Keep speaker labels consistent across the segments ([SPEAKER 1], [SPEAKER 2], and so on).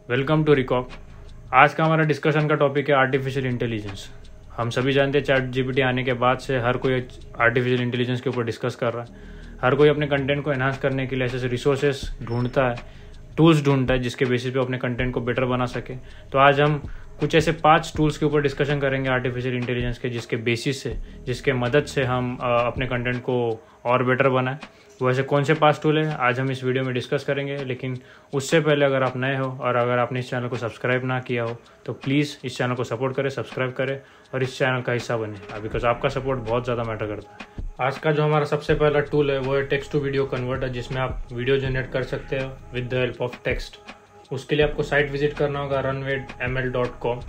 [SPEAKER 1] Welcome to रिकॉक। आज का हमारा डिस्कशन का टॉपिक है आर्टिफिशियल इंटेलिजेंस। हम सभी जानते हैं चैट जीपीटी आने के बाद से हर कोई आर्टिफिशियल इंटेलिजेंस के ऊपर डिस्कस कर रहा है। हर कोई अपने कंटेंट को एनहांस करने के लिए ऐसे रिसोर्सेस ढूंढता है, टूल्स ढूंढता है जिसके बेसिस पे अपने कंटेंट को बेटर बना सके। तो आज हम कुछ ऐसे 5 टूल्स के ऊपर डिस्कशन करेंगे आर्टिफिशियल इंटेलिजेंस के, जिसके बेसिस से, जिसके मदद से हम अपने कंटेंट को और बेटर बनाएं। वो ऐसे कौन से 5 टूल है आज हम इस वीडियो में डिस्कस करेंगे। लेकिन उससे पहले अगर आप नए हो और अगर आपने इस चैनल को सब्सक्राइब ना किया हो तो प्लीज़ इस चैनल को सपोर्ट करें, सब्सक्राइब करें और इस चैनल का हिस्सा बने, बिकॉज आपका सपोर्ट बहुत ज़्यादा मैटर करता है। आज का जो हमारा सबसे पहला टूल है वो है टेक्स्ट टू वीडियो कन्वर्टर, जिसमें आप वीडियो जनरेट कर सकते हो with the help of text. उसके लिए आपको साइट विजिट करना होगा runwayML.com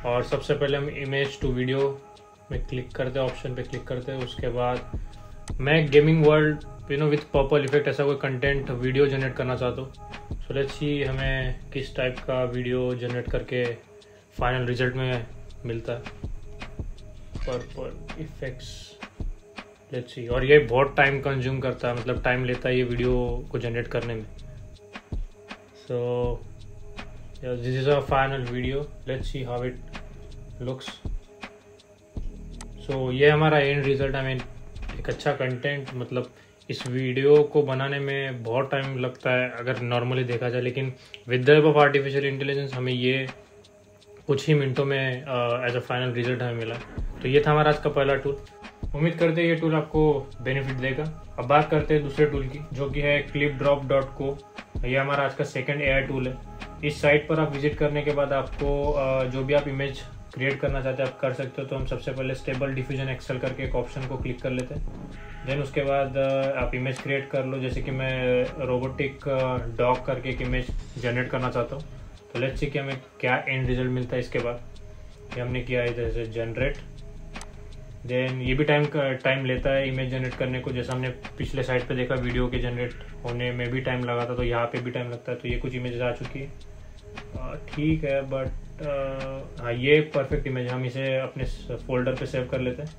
[SPEAKER 1] और सबसे पहले हम इमेज टू वीडियो में क्लिक करते हैं, ऑप्शन पे क्लिक करते हैं। उसके बाद मैं gaming world with purple effect ऐसा कोई कंटेंट वीडियो जनरेट करना चाहता हूँ। सो लेट्स सी हमें किस टाइप का वीडियो जनरेट करके फाइनल रिजल्ट में मिलता है। Purple effects, let's see. और ये बहुत टाइम कंज्यूम करता है, मतलब टाइम लेता है ये वीडियो को जनरेट करने में। So this is a final video, let's see how it looks. So ये हमारा एंड रिजल्ट। हमें एक अच्छा कंटेंट, मतलब इस वीडियो को बनाने में बहुत टाइम लगता है अगर नॉर्मली देखा जाए, लेकिन with the help of artificial intelligence हमें ये कुछ ही मिनटों में एज अ फाइनल रिजल्ट हमें मिला। तो ये था हमारा आज का पहला टूल। उम्मीद करते हैं ये टूल आपको बेनिफिट देगा। अब बात करते हैं दूसरे टूल की, जो कि है clipdrop.co। ये हमारा आज का सेकंड एआई टूल है। इस साइट पर आप विजिट करने के बाद आपको जो भी आप इमेज क्रिएट करना चाहते हैं आप कर सकते हो। तो हम सबसे पहले स्टेबल डिफ्यूजन एक्सेल करके एक ऑप्शन को क्लिक कर लेते हैं। देन उसके बाद आप इमेज क्रिएट कर लो। जैसे कि मैं रोबोटिक डॉग करके एक इमेज जनरेट करना चाहता हूँ। तो लेट्स सी कि हमें क्या एंड रिजल्ट मिलता है। इसके बाद ये हमने किया है जैसे जनरेट। देन ये भी टाइम लेता है इमेज जनरेट करने को, जैसा हमने पिछले साइड पे देखा वीडियो के जनरेट होने में भी टाइम लगा था, तो यहाँ पे भी टाइम लगता है। तो ये कुछ इमेजेस आ चुकी है, ठीक है, बट हाँ ये एक परफेक्ट इमेज। हम इसे अपने फोल्डर पे सेव कर लेते हैं।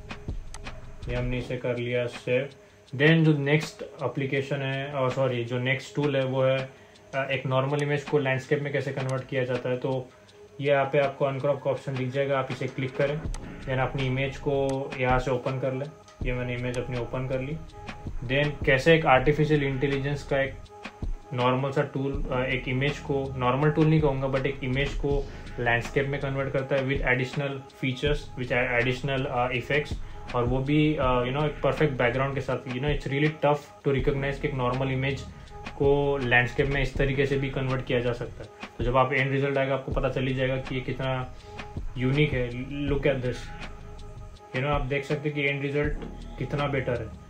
[SPEAKER 1] ये हमने इसे कर लिया सेव। देन जो नेक्स्ट एप्लीकेशन है, सॉरी जो नेक्स्ट टूल है वो है एक नॉर्मल इमेज को लैंडस्केप में कैसे कन्वर्ट किया जाता है। तो ये यहाँ पे आपको अनक्रॉप का ऑप्शन दिख जाएगा, आप इसे क्लिक करें। देन अपनी इमेज को यहाँ से ओपन कर लें। ये मैंने इमेज अपनी ओपन कर ली। देन कैसे एक आर्टिफिशियल इंटेलिजेंस का एक नॉर्मल सा टूल एक इमेज को, नॉर्मल टूल नहीं कहूँगा बट एक इमेज को लैंडस्केप में कन्वर्ट करता है with additional features, with additional effects, और वो भी एक परफेक्ट बैकग्राउंड के साथ। It's really tough to recognise कि एक नॉर्मल इमेज को लैंडस्केप में इस तरीके से भी कन्वर्ट किया जा सकता है। तो जब आप एंड रिजल्ट आएगा आपको पता चल ही जाएगा कि ये कितना यूनिक है। लुक एट दिस, आप देख सकते हैं कि एंड रिजल्ट कितना बेटर है।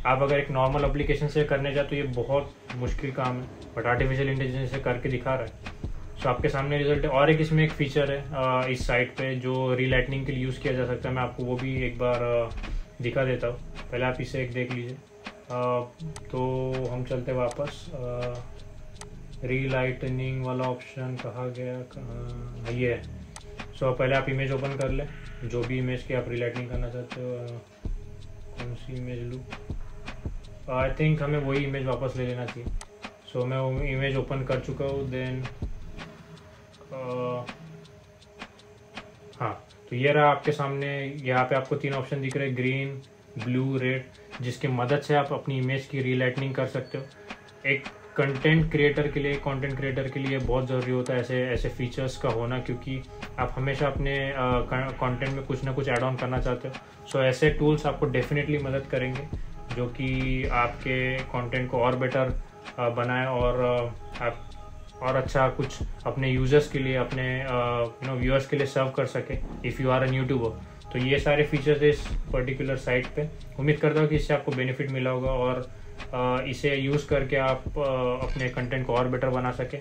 [SPEAKER 1] आप अगर एक नॉर्मल एप्लीकेशन से करने जाए तो ये बहुत मुश्किल काम है, बट आर्टिफिशियल इंटेलिजेंस से करके दिखा रहा है। सो आपके सामने रिजल्ट है। और एक इसमें एक फीचर है इस साइट पे जो रीलाइटनिंग के लिए यूज़ किया जा सकता है। मैं आपको वो भी एक बार दिखा देता हूँ, पहले आप इसे एक देख लीजिए। तो हम चलते वापस। रीलाइटनिंग वाला ऑप्शन कहाँ गया, कहाँ, ये है। सो पहले आप इमेज ओपन कर लें, जो भी इमेज की आप रीलाइटनिंग करना चाहते हो। कौन सी इमेज लूँ? आई थिंक हमें वही इमेज वापस ले लेना चाहिए। सो मैं वो इमेज ओपन कर चुका हूँ। देन हाँ, तो ये रहा आपके सामने। यहाँ पे आपको 3 ऑप्शन दिख रहे हैं, ग्रीन, ब्लू, रेड, जिसकी मदद से आप अपनी इमेज की रीलाइटनिंग कर सकते हो। एक कंटेंट क्रिएटर के लिए बहुत ज़रूरी होता है ऐसे फीचर्स का होना, क्योंकि आप हमेशा अपने कंटेंट में कुछ ना कुछ ऐड ऑन करना चाहते हो। सो ऐसे टूल्स आपको डेफिनेटली मदद करेंगे जो कि आपके कंटेंट को और बेटर बनाए और आप और अच्छा कुछ अपने यूजर्स के लिए, अपने व्यूअर्स के लिए सर्व कर सके if you are an YouTuber. तो ये सारे फीचर्स है इस पर्टिकुलर साइट पे। उम्मीद करता हूँ कि इससे आपको बेनिफिट मिला होगा और इसे यूज़ करके आप अपने कंटेंट को और बेटर बना सकें।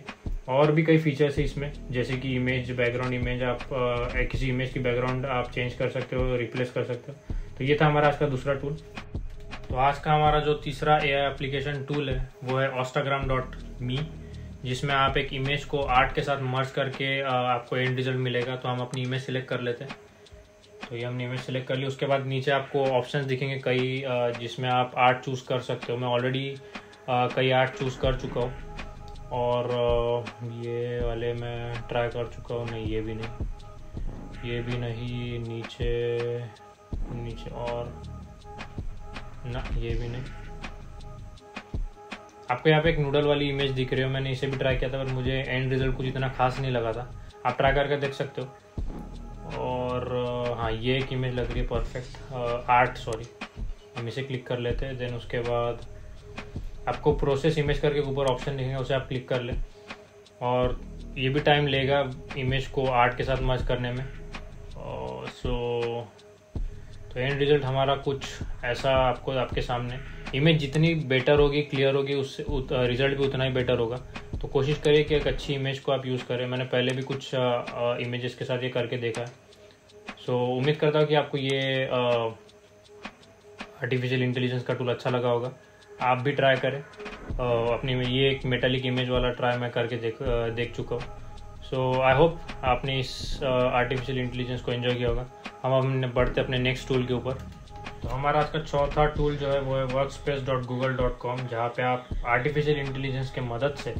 [SPEAKER 1] और भी कई फीचर्स है इसमें, जैसे कि इमेज, बैकग्राउंड इमेज, आप किसी इमेज की बैकग्राउंड आप चेंज कर सकते हो, रिप्लेस कर सकते हो। तो ये था हमारा आज का दूसरा टूल। तो आज का हमारा जो तीसरा एआई एप्लीकेशन टूल है वो है Ostagram.me, जिसमें आप एक इमेज को आर्ट के साथ मर्ज करके आपको एंड रिजल्ट मिलेगा। तो हम अपनी इमेज सेलेक्ट कर लेते हैं। तो ये हमने इमेज सेलेक्ट कर ली। उसके बाद नीचे आपको ऑप्शंस दिखेंगे कई, जिसमें आप आर्ट चूज़ कर सकते हो। मैं ऑलरेडी कई आर्ट चूज़ कर चुका हूँ और ये वाले मैं ट्राई कर चुका हूँ, नहीं ये भी नहीं, ये भी नहीं, नीचे और ना, ये भी नहीं। आपको यहाँ पे एक नूडल वाली इमेज दिख रही हो, मैंने इसे भी ट्राई किया था पर मुझे एंड रिजल्ट कुछ इतना खास नहीं लगा था, आप ट्राई करके देख सकते हो। और हाँ, ये एक इमेज लग रही है परफेक्ट आर्ट, सॉरी, हम इसे क्लिक कर लेते हैं। देन उसके बाद आपको प्रोसेस इमेज करके ऊपर ऑप्शन दिखेगा, उसे आप क्लिक कर लें। और ये भी टाइम लेगा इमेज को आर्ट के साथ मर्ज करने में। तो एंड रिजल्ट हमारा कुछ ऐसा आपको आपके सामने, इमेज जितनी बेटर होगी, क्लियर होगी, उससे रिजल्ट भी उतना ही बेटर होगा। तो कोशिश करिए कि एक अच्छी इमेज को आप यूज़ करें। मैंने पहले भी कुछ इमेजेस के साथ ये करके देखा है। उम्मीद करता हूँ कि आपको ये आर्टिफिशियल इंटेलिजेंस का टूल अच्छा लगा होगा, आप भी ट्राई करें। अपनी ये एक मेटालिक इमेज वाला ट्राई मैं करके देख चुका हूँ। आई होप आपने इस आर्टिफिशियल इंटेलिजेंस को एंजॉय किया होगा। हम बढ़ते अपने नेक्स्ट टूल के ऊपर। तो हमारा आज का चौथा टूल जो है वो है workspace.google.com, जहाँ पे आप आर्टिफिशियल इंटेलिजेंस के मदद से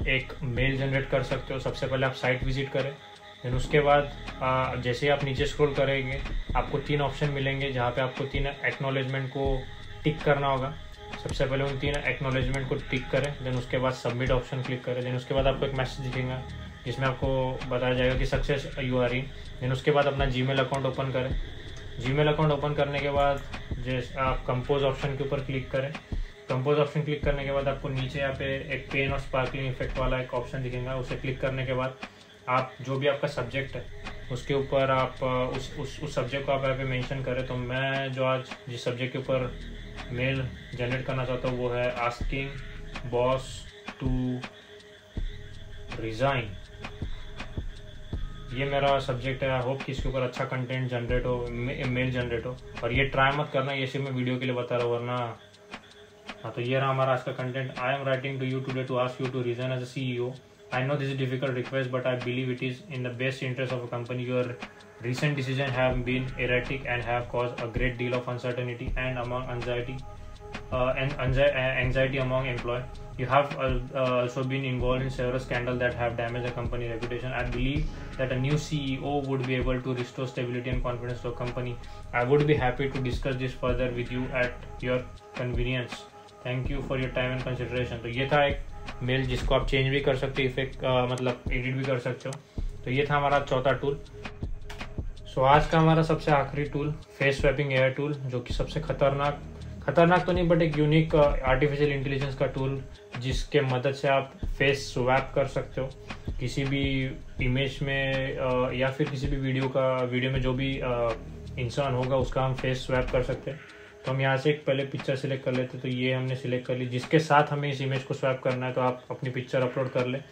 [SPEAKER 1] एक मेल जनरेट कर सकते हो। सबसे पहले आप साइट विजिट करें, फिर उसके बाद जैसे ही आप नीचे स्क्रॉल करेंगे आपको 3 ऑप्शन मिलेंगे, जहाँ पे आपको 3 एक्नॉलेजमेंट को टिक करना होगा। सबसे पहले उन 3 एक्नॉलेजमेंट को टिक करें, देन उसके बाद सबमिट ऑप्शन क्लिक करें। देन उसके बाद आपको एक मैसेज दिखेगा जिसमें आपको बताया जाएगा कि success you are in. Then उसके बाद अपना जीमेल अकाउंट ओपन करें। जीमेल अकाउंट ओपन करने के बाद जैसे आप कंपोज ऑप्शन के ऊपर क्लिक करें। कंपोज ऑप्शन क्लिक करने के बाद आपको नीचे यहाँ पे एक पेन और स्पार्कलिंग इफेक्ट वाला एक ऑप्शन दिखेगा, उसे क्लिक करने के बाद आप जो भी आपका सब्जेक्ट है उसके ऊपर आप उस सब्जेक्ट को आप यहाँ पे मेंशन करें। तो मैं जो आज जिस सब्जेक्ट के ऊपर मेल जनरेट करना चाहता हूँ वो है आस्किंग बॉस टू रिज़ाइन। ये मेरा सब्जेक्ट है। आई होप कि इसके ऊपर अच्छा कंटेंट जनरेट हो, मेल जनरेट हो। और ये ट्राई मत करना, ये सिर्फ मैं वीडियो के लिए बता रहा हूँ, वरना हाँ। तो ये रहा हमारा आज का content. I am writing to you today to ask you to resign as a CEO. I know this is a difficult request, but I believe it is in the best interest of a company. Your recent decisions have been erratic and have caused a great deal of uncertainty and anxiety among employees. You have also been involved in several scandals that have damaged the company reputation. I believe that a new CEO would be able to restore stability and confidence to a company. I would be happy to discuss this further with you at your convenience. Thank you for your time and consideration. तो ये था एक mail जिसको आप change भी कर सकते हो, इफेक्ट मतलब एडिट भी कर सकते हो। तो ये था हमारा चौथा टूल। आज का हमारा सबसे आखिरी tool face swapping AI tool, जो कि सबसे खतरनाक तो नहीं बट एक यूनिक आर्टिफिशियल इंटेलिजेंस का टूल, जिसके मदद से आप फेस स्वैप कर सकते हो किसी भी इमेज में या फिर किसी भी वीडियो में जो भी इंसान होगा उसका हम फेस स्वैप कर सकते हैं। तो हम यहाँ से एक पहले पिक्चर सिलेक्ट कर लेते हैं। तो ये हमने सिलेक्ट कर ली, जिसके साथ हमें इस इमेज को स्वैप करना है। तो आप अपनी पिक्चर अपलोड कर लें,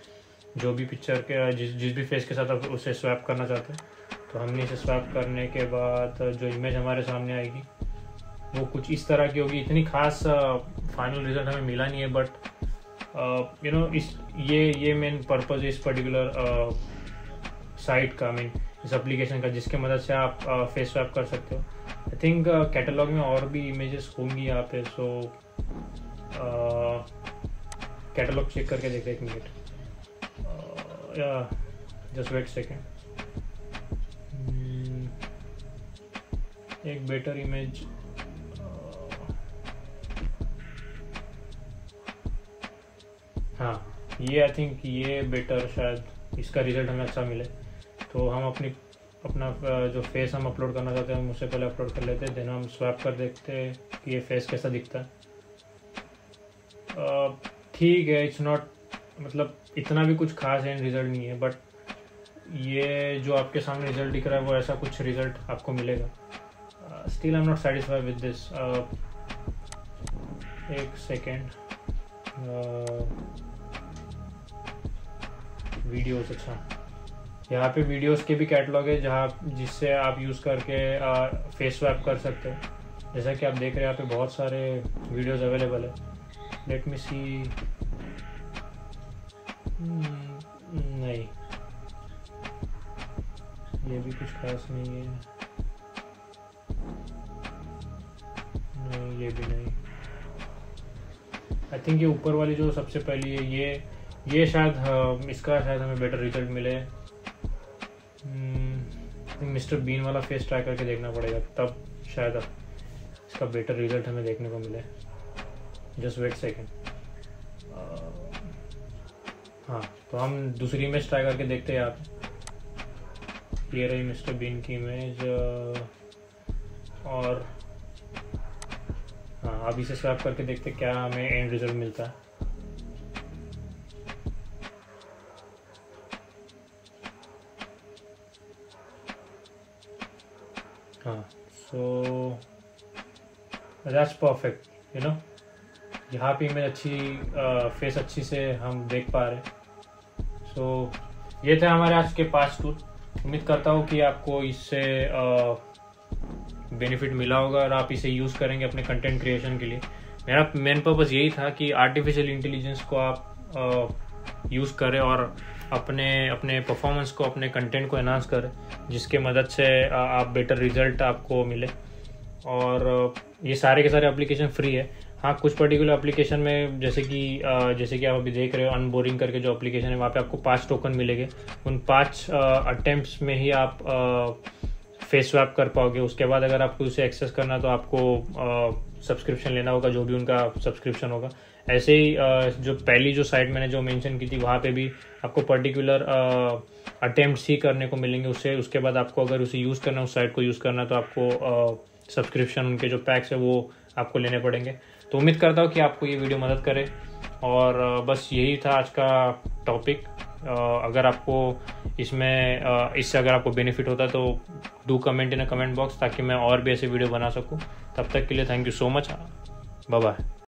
[SPEAKER 1] जो भी पिक्चर के जिस भी फेस के साथ आप उसे स्वैप करना चाहते हैं। तो हमने इसे स्वैप करने के बाद जो इमेज हमारे सामने आएगी वो कुछ इस तरह की होगी। इतनी खास फाइनल रिजल्ट हमें मिला नहीं है, बट ये मेन पर्पज़ इस पर्टिकुलर साइट का, इस एप्लीकेशन का, जिसके मदद से आप फेस स्वैप कर सकते हो। आई थिंक कैटलॉग में और भी इमेजेस होंगी यहाँ पे। कैटलॉग चेक करके देखते 1 मिनट, जस्ट वेट सेकेंड। एक बेटर इमेज, हाँ ये आई थिंक ये बेटर, शायद इसका रिजल्ट हमें अच्छा मिले। तो हम अपना जो फेस हम अपलोड करना चाहते हैं हम उससे पहले अपलोड कर लेते हैं, देन हम स्वैप कर देखते हैं कि ये फेस कैसा दिखता है। ठीक है, इट्स नॉट, मतलब इतना भी कुछ खास एंड रिजल्ट नहीं है, बट ये जो आपके सामने रिजल्ट दिख रहा है वो ऐसा कुछ रिजल्ट आपको मिलेगा। Still I am not satisfied with this. एक सेकेंड, वीडियोस, अच्छा यहाँ पे वीडियोस के भी कैटलॉग है जिससे आप यूज़ करके फेस स्वैप कर सकते हैं। जैसा कि आप देख रहे हैं यहाँ पे बहुत सारे वीडियोस अवेलेबल है। लेट मी सी, नहीं ये भी कुछ खास नहीं है, नहीं ये भी नहीं। आई थिंक ये ऊपर वाली जो सबसे पहली है ये शायद इसका शायद हमें बेटर रिजल्ट मिले। मिस्टर बीन वाला फेस ट्राई करके देखना पड़ेगा, तब शायद इसका बेटर रिजल्ट हमें देखने को मिले। Just wait second. हाँ, तो हम दूसरी इमेज ट्राई करके देखते हैं यार। ये रही मिस्टर बीन की इमेज, और हाँ, अब इसे स्वैप करके देखते क्या हमें एंड रिजल्ट मिलता है। हाँ, so that's perfect, you know. यहाँ पे इमेज अच्छी, फेस अच्छी से हम देख पा रहे हैं। सो ये थे हमारे आज के 5 टूल। उम्मीद करता हूँ कि आपको इससे बेनिफिट मिला होगा और आप इसे यूज़ करेंगे अपने कंटेंट क्रिएशन के लिए। मेरा मेन पर्पस यही था कि आर्टिफिशियल इंटेलिजेंस को आप यूज़ करें और अपने परफॉर्मेंस को, अपने कंटेंट को एनहांस करें, जिसके मदद से आप बेटर रिजल्ट आपको मिले। और ये सारे के सारे एप्लीकेशन फ्री है। हाँ, कुछ पर्टिकुलर एप्लीकेशन में जैसे कि आप अभी देख रहे हो अनबोरिंग करके जो एप्लीकेशन है, वहाँ पे आपको 5 टोकन मिलेंगे। उन 5 अटेम्प्ट्स में ही आप फेस स्वैप कर पाओगे। उसके बाद अगर आपको उसे एक्सेस करना तो आपको सब्सक्रिप्शन लेना होगा, जो भी उनका सब्सक्रिप्शन होगा। ऐसे ही जो पहली जो साइट मैंने जो मेंशन की थी, वहाँ पे भी आपको पर्टिकुलर अटेम्प्ट्स ही करने को मिलेंगे। उसके बाद आपको अगर उसे यूज़ करना, उस साइट को यूज़ करना, तो आपको सब्सक्रिप्शन, उनके जो पैक्स है वो आपको लेने पड़ेंगे। तो उम्मीद करता हूँ कि आपको ये वीडियो मदद करे। और बस यही था आज का टॉपिक। अगर आपको इससे अगर आपको बेनिफिट होता तो do comment in a comment box, ताकि मैं और भी ऐसे वीडियो बना सकूँ। तब तक के लिए thank you so much. Bye bye.